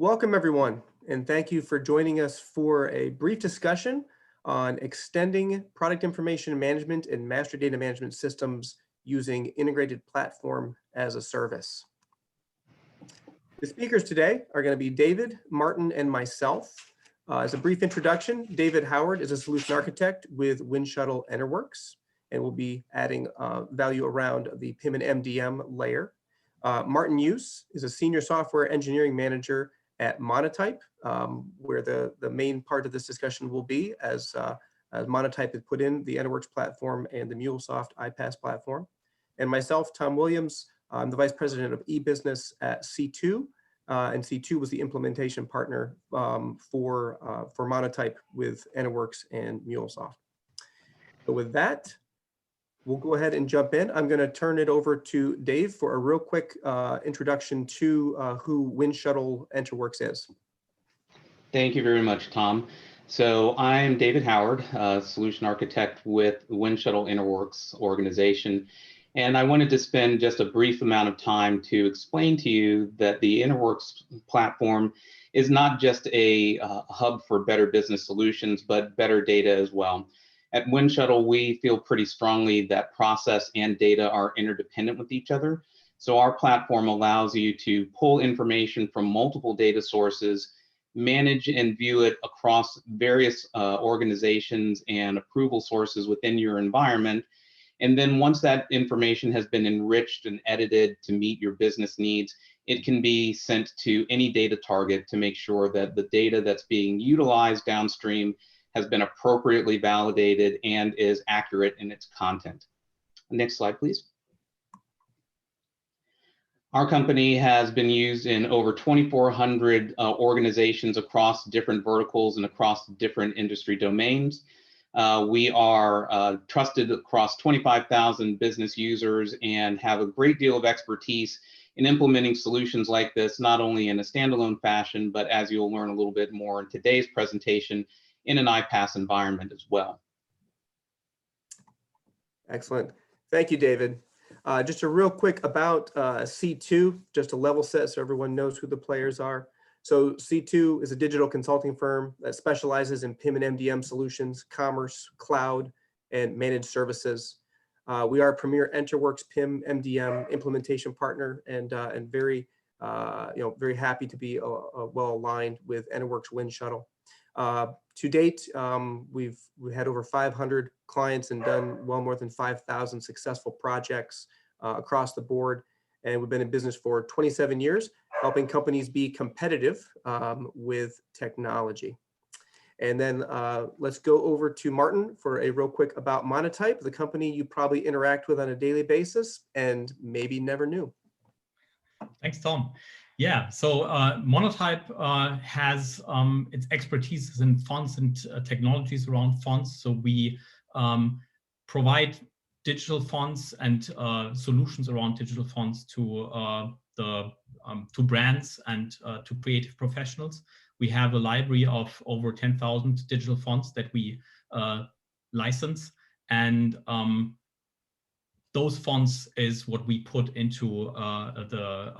Welcome everyone, and thank you for joining us for a brief discussion on extending product information management and master data management systems using integrated platform as a service. The speakers today are going to be David, Martin, and myself. As a brief introduction, David Howard is a solution architect with WindShuttle Enterworks, and will be adding value around the PIM and MDM layer. Martin Hughes is a senior software engineering manager at Monotype, where the main part of this discussion will be as Monotype has put in the Enterworks platform and the MuleSoft iPaaS platform. And myself, Tom Williams, I'm the Vice President of eBusiness at C2, and C2 was the implementation partner for Monotype with Enterworks and MuleSoft. So with that, we'll go ahead and jump in. I'm going to turn it over to Dave for a real quick introduction to who WindShuttle Enterworks is. Thank you very much, Tom. So I'm David Howard, solution architect with the WindShuttle Enterworks organization. And I wanted to spend just a brief amount of time to explain to you that the Enterworks platform is not just a hub for better business solutions, but better data as well. At WindShuttle, we feel pretty strongly that process and data are interdependent with each other. So our platform allows you to pull information from multiple data sources, manage and view it across various organizations and approval sources within your environment. And then once that information has been enriched and edited to meet your business needs, it can be sent to any data target to make sure that the data that's being utilized downstream has been appropriately validated and is accurate in its content. Next slide, please. Our company has been used in over 2,400 organizations across different verticals and across different industry domains. We are trusted across 25,000 business users and have a great deal of expertise in implementing solutions like this, not only in a standalone fashion, but as you'll learn a little bit more in today's presentation, in an iPaaS environment as well. Excellent. Thank you, David. Just a real quick about C2, just to level set so everyone knows who the players are. So C2 is a digital consulting firm that specializes in PIM and MDM solutions, commerce, cloud, and managed services. We are a premier Enterworks PIM MDM implementation partner, and very very happy to be well aligned with Enterworks WindShuttle. To date, we've had over 500 clients and done well more than 5,000 successful projects across the board. And we've been in business for 27 years, helping companies be competitive with technology. And then let's go over to Martin for a real quick about Monotype, the company you probably interact with on a daily basis and maybe never knew. Thanks, Tom. Yeah, so Monotype has its expertise in fonts and technologies around fonts. So we provide digital fonts and solutions around digital fonts to brands and to creative professionals. We have a library of over 10,000 digital fonts that we license, and those fonts is what we put into the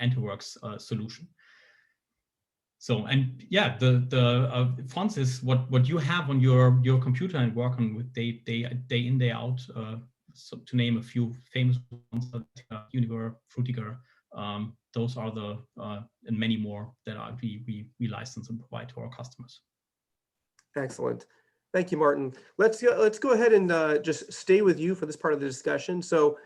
Enterworks solution. So, and yeah, the fonts is what you have on your computer and work on with day in, day out. So to name a few famous ones, Univer, Frutiger, those are the and many more that we license and provide to our customers. Excellent. Thank you, Martin. Let's go ahead and just stay with you for this part of the discussion. So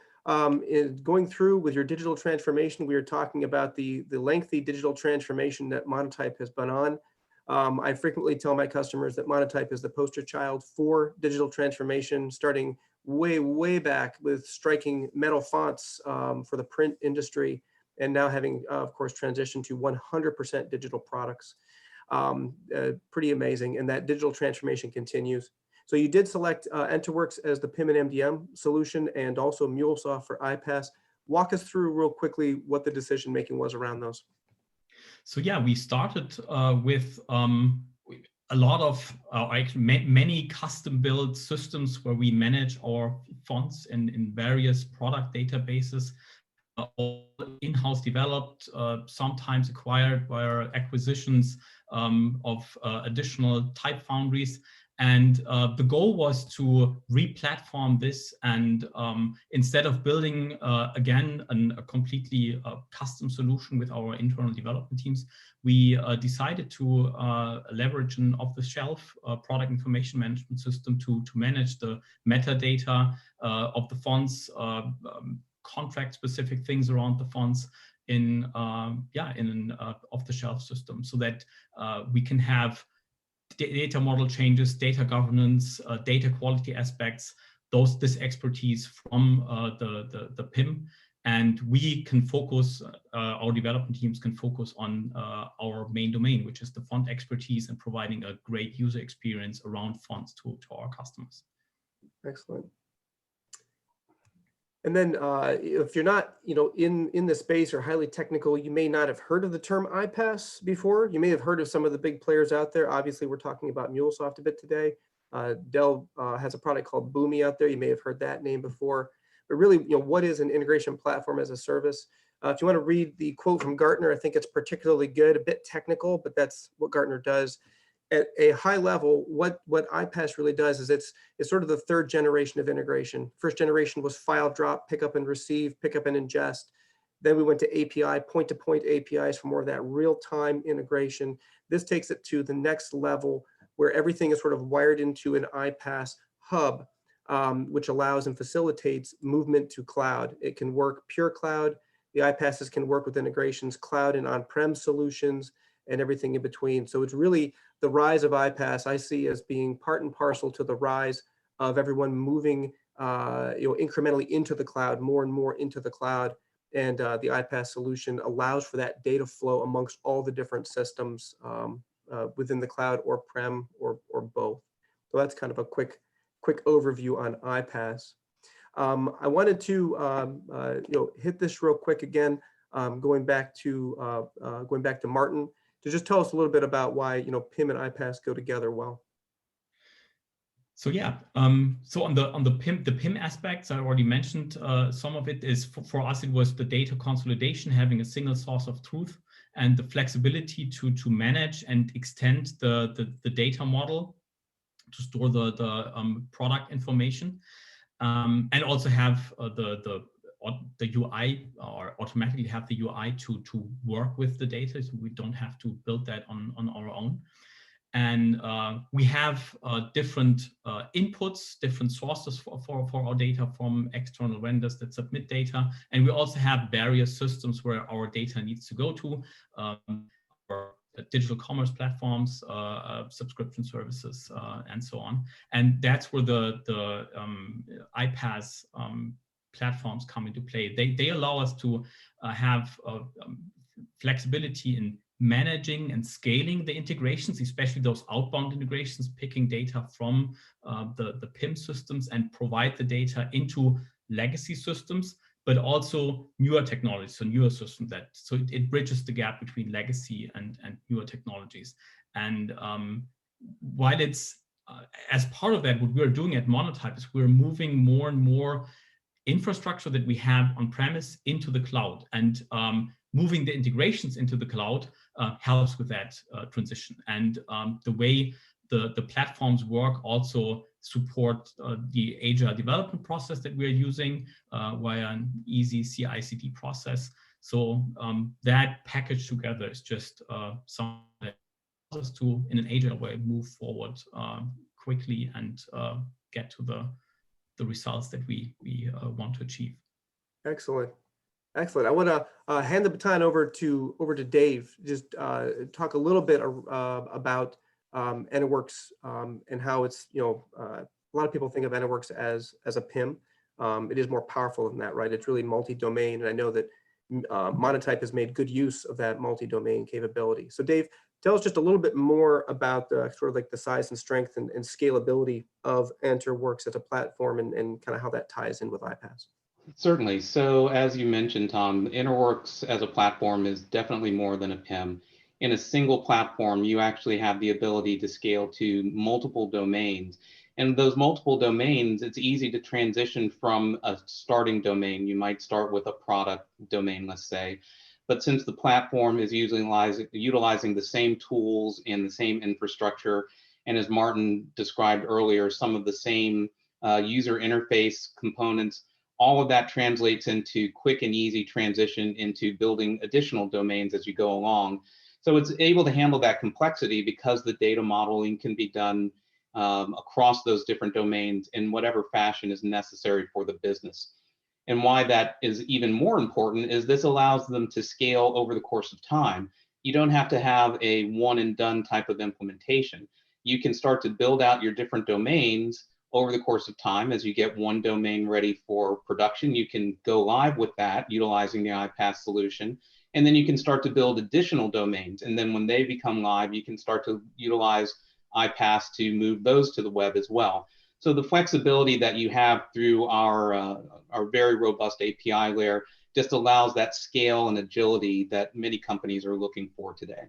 in going through with your digital transformation, we are talking about the lengthy digital transformation that Monotype has been on. I frequently tell my customers that Monotype is the poster child for digital transformation, starting way back with striking metal fonts for the print industry, and now having, of course, transitioned to 100% digital products. Pretty amazing, and that digital transformation continues. So you did select Enterworks as the PIM and MDM solution, and also MuleSoft for iPaaS. Walk us through real quickly what the decision making was around those. So yeah, we started with a lot of many custom built systems where we manage our fonts in various product databases. all in-house developed, sometimes acquired via acquisitions of additional type foundries. And the goal was to re-platform this, and instead of building, again, a completely custom solution with our internal development teams, we decided to leverage an off-the-shelf product information management system to manage the metadata of the fonts, contract-specific things around the fonts in an off-the-shelf system, so that we can have data model changes, data governance, data quality aspects, this expertise from the PIM, and we can focus, our development teams can focus on our main domain, which is the font expertise and providing a great user experience around fonts to our customers. Excellent. And then if you're not, in the space or highly technical, you may not have heard of the term iPaaS before. You may have heard of some of the big players out there. Obviously, we're talking about MuleSoft a bit today. Dell has a product called Boomi out there. You may have heard that name before. But really, what is an integration platform as a service? If you want to read the quote from Gartner, I think it's particularly good, a bit technical, but that's what Gartner does. At a high level, what iPaaS really does is it's sort of the third generation of integration. First generation was file drop, pick up and receive, pick up and ingest. Then we went to API, point-to-point APIs for more of that real-time integration. This takes it to the next level where everything is sort of wired into an iPaaS hub, which allows and facilitates movement to cloud. It can work pure cloud. The iPaaSes can work with integrations, cloud and on-prem solutions, and everything in between. So it's really the rise of iPaaS I see as being part and parcel to the rise of everyone moving incrementally into the cloud, more and more into the cloud. And the iPaaS solution allows for that data flow amongst all the different systems within the cloud or prem or both. So that's kind of a quick overview on iPaaS. I wanted to hit this real quick again, going back to Martin, to just tell us a little bit about why PIM and iPaaS go together well. So yeah, so on the PIM aspects, I already mentioned some of it is for us. It was the data consolidation, having a single source of truth, and the flexibility to manage and extend the data model to store the product information, and also have the UI, or automatically have the UI to work with the data, so we don't have to build that on our own. And we have different inputs, different sources for our data from external vendors that submit data. And we also have various systems where our data needs to go to, or digital commerce platforms, subscription services, and so on. And that's where the iPaaS platforms come into play. They allow us to have flexibility in managing and scaling the integrations, especially those outbound integrations, picking data from the PIM systems and provide the data into legacy systems, but also newer technologies, so newer systems so it bridges the gap between legacy and newer technologies. And while it's as part of that, what we're doing at Monotype is we're moving more and more infrastructure that we have on premise into the cloud, and moving the integrations into the cloud helps with that transition. And the way the platforms work also support the agile development process that we're using via an easy CI/CD process. So that package together is just something that allows us to, in an agile way, move forward quickly and get to the results that we want to achieve. Excellent. Excellent. I want to hand the baton over to Dave. Just talk a little bit about AnyWorks and how it's, a lot of people think of AnyWorks as a PIM. It is more powerful than that, right? It's really multi-domain, and I know that Monotype has made good use of that multi-domain capability. So Dave, tell us just a little bit more about the sort of like the size and strength and scalability of AnyWorks as a platform, and kind of how that ties in with iPaaS. Certainly. So as you mentioned, Tom, AnyWorks as a platform is definitely more than a PIM. In a single platform, you actually have the ability to scale to multiple domains. And those multiple domains, it's easy to transition from a starting domain. You might start with a product domain, let's say. But since the platform is utilizing the same tools and the same infrastructure, and as Martin described earlier, some of the same user interface components, all of that translates into quick and easy transition into building additional domains as you go along. So it's able to handle that complexity because the data modeling can be done across those different domains in whatever fashion is necessary for the business. And why that is even more important is this allows them to scale over the course of time. You don't have to have a one and done type of implementation. You can start to build out your different domains over the course of time. As you get one domain ready for production, you can go live with that utilizing the iPaaS solution. And then you can start to build additional domains. And then when they become live, you can start to utilize iPaaS to move those to the web as well. So the flexibility that you have through our very robust API layer just allows that scale and agility that many companies are looking for today.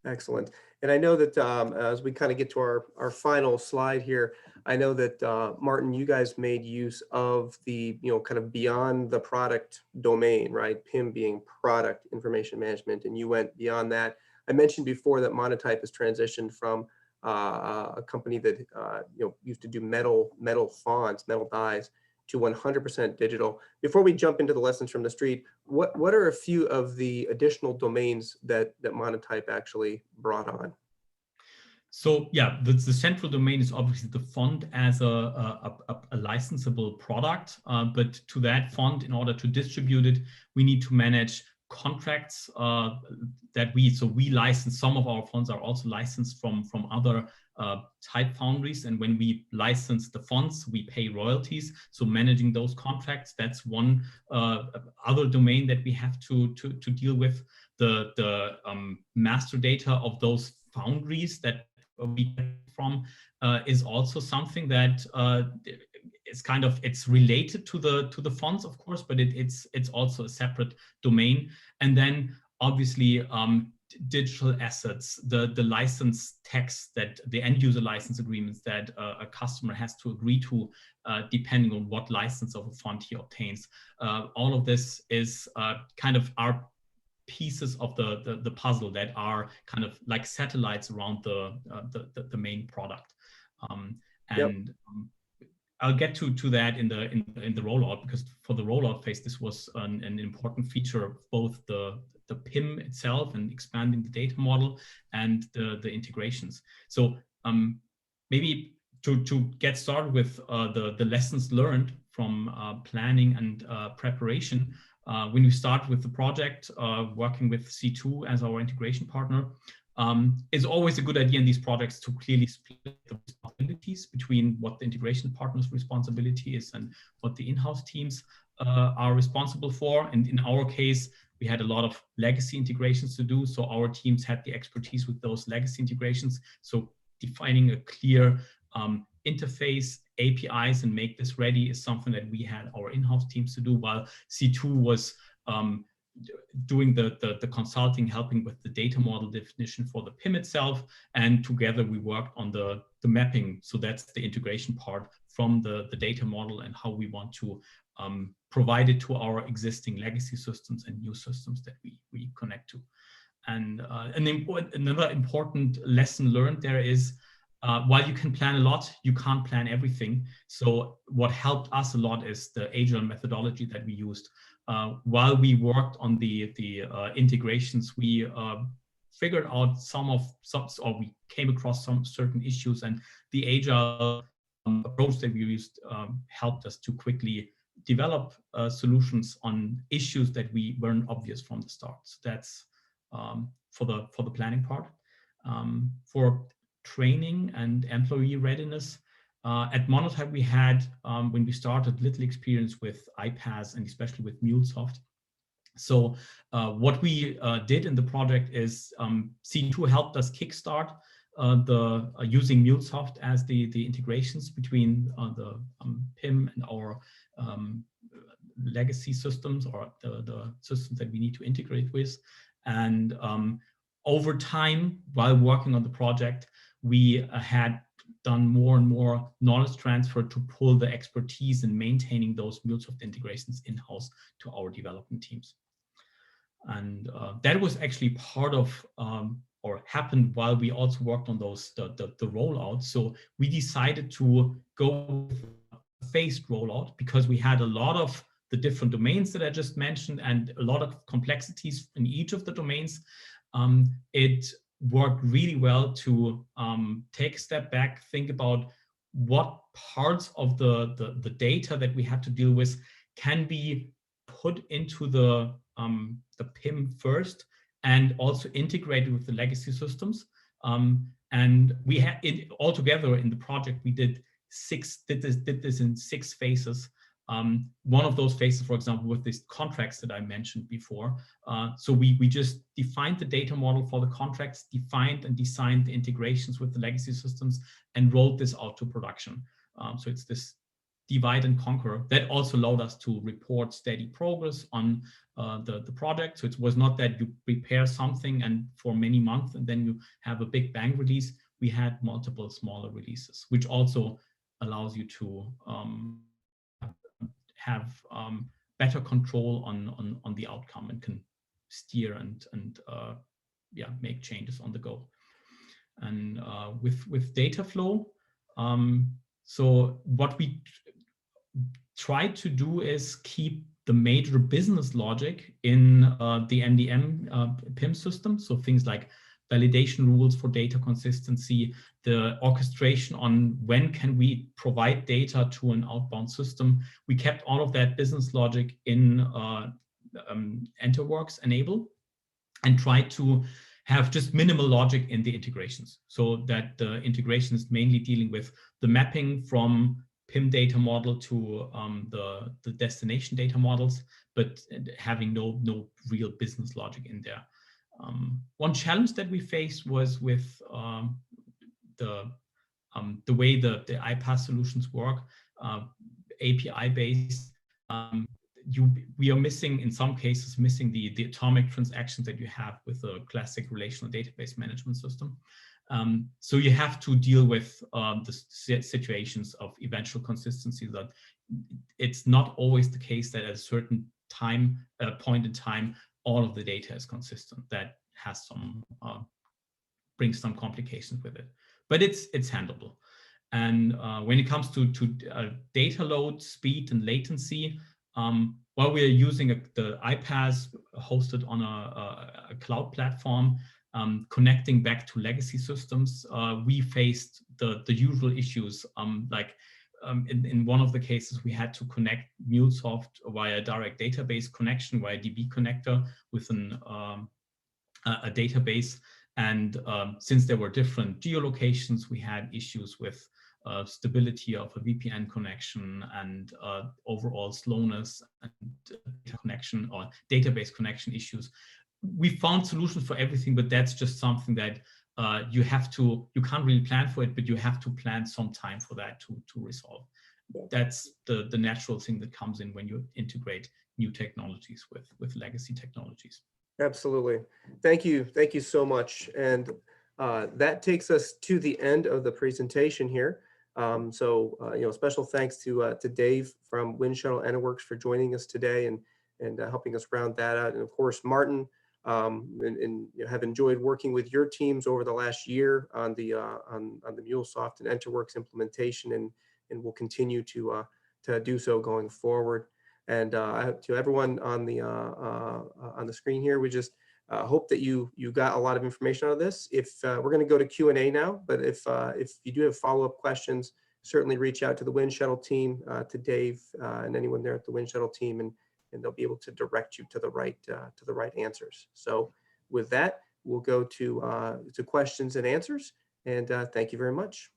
Excellent. And I know that as we kind of get to our final slide here, I know that Martin, you guys made use of the, kind of beyond the product domain, right? PIM being product information management, and you went beyond that. I mentioned before that Monotype has transitioned from a company that used to do metal fonts, metal dies, to 100% digital. Before we jump into the lessons from the street, what are a few of the additional domains that Monotype actually brought on? So yeah, the central domain is obviously the font as a licensable product, but to that font, in order to distribute it, we need to manage contracts that we license. Some of our fonts are also licensed from other type foundries, and when we license the fonts, we pay royalties. So managing those contracts, that's one other domain that we have to deal with. The master data of those foundries that we get from is also something that it's related to the fonts, of course, but it's also a separate domain. And then obviously digital assets, the license text, that the end user license agreements that a customer has to agree to depending on what license of a font he obtains. All of this is kind of our pieces of the puzzle that are kind of like satellites around the main product. I'll get to that in the rollout, because for the rollout phase, this was an important feature of both the PIM itself and expanding the data model and the integrations. So maybe to get started with the lessons learned from planning and preparation. When we start with the project, working with C2 as our integration partner, it's always a good idea in these projects to clearly split the responsibilities between what the integration partner's responsibility is and what the in-house teams are responsible for. And in our case, we had a lot of legacy integrations to do. So our teams had the expertise with those legacy integrations. So defining a clear interface, APIs, and make this ready is something that we had our in-house teams to do, while C2 was doing the consulting, helping with the data model definition for the PIM itself. And together we worked on the mapping. So that's the integration part from the data model and how we want to provide it to our existing legacy systems and new systems that we connect to. And another important lesson learned there is, while you can plan a lot, you can't plan everything. So what helped us a lot is the agile methodology that we used. While we worked on the integrations, we figured out or we came across some certain issues, and the agile approach that we used helped us to quickly develop solutions on issues that weren't obvious from the start. So that's for the planning part. For training and employee readiness, at Monotype we had, when we started, little experience with iPaaS and especially with MuleSoft. So what we did in the project is C2 helped us kickstart using MuleSoft as the integrations between the PIM and our legacy systems, or the systems that we need to integrate with. And over time, while working on the project, we had done more and more knowledge transfer to pull the expertise in maintaining those MuleSoft integrations in-house to our development teams. And that was actually part of, or happened while we also worked on those the rollout. So we decided to go with a phased rollout because we had a lot of the different domains that I just mentioned and a lot of complexities in each of the domains. It worked really well to take a step back, think about what parts of the data that we had to deal with can be put into the PIM first and also integrated with the legacy systems. And we had it all together in the project. We did this in 6 phases. One of those phases, for example, with these contracts that I mentioned before. So we just defined the data model for the contracts, defined and designed the integrations with the legacy systems, and rolled this out to production. So it's this divide and conquer that also allowed us to report steady progress on the project. So it was not that you prepare something and for many months and then you have a big bang release. We had multiple smaller releases, which also allows you to have better control on the outcome and can steer and yeah, make changes on the go. And with data flow, so what we try to do is keep the major business logic in the MDM PIM system. So things like validation rules for data consistency, the orchestration on when can we provide data to an outbound system. We kept all of that business logic in Enterworks Enable and tried to have just minimal logic in the integrations, so that the integration is mainly dealing with the mapping from PIM data model to the destination data models, but having no real business logic in there. One challenge that we faced was with the way the iPaaS solutions work, API-based. We are missing, in some cases, the atomic transactions that you have with a classic relational database management system. So you have to deal with the situations of eventual consistency, that it's not always the case that at a certain point in time, all of the data is consistent. That has some, brings some complications with it, but it's handleable. And when it comes to data load, speed, and latency, while we are using the iPaaS hosted on a cloud platform, connecting back to legacy systems, we faced the usual issues. In one of the cases, we had to connect MuleSoft via direct database connection, via DB connector with a database. And since there were different geolocations, we had issues with stability of a VPN connection and overall slowness and connection or database connection issues. We found solutions for everything, but that's just something that you can't really plan for it, but you have to plan some time for that to resolve. That's the natural thing that comes in when you integrate new technologies with legacy technologies. Absolutely. Thank you. Thank you so much. And that takes us to the end of the presentation here. Special thanks to Dave from Windshuttle Enterworks for joining us today and helping us round that out. And of course, Martin, have enjoyed working with your teams over the last year on the MuleSoft and Enterworks implementation, and will continue to do so going forward. And to everyone on the screen here, we just hope that you got a lot of information out of this. If we're going to go to Q&A now, but if you do have follow-up questions, certainly reach out to the Windshuttle team, to Dave and anyone there at the Windshuttle team, and they'll be able to direct you to the right answers. So with that, we'll go to questions and answers. And thank you very much.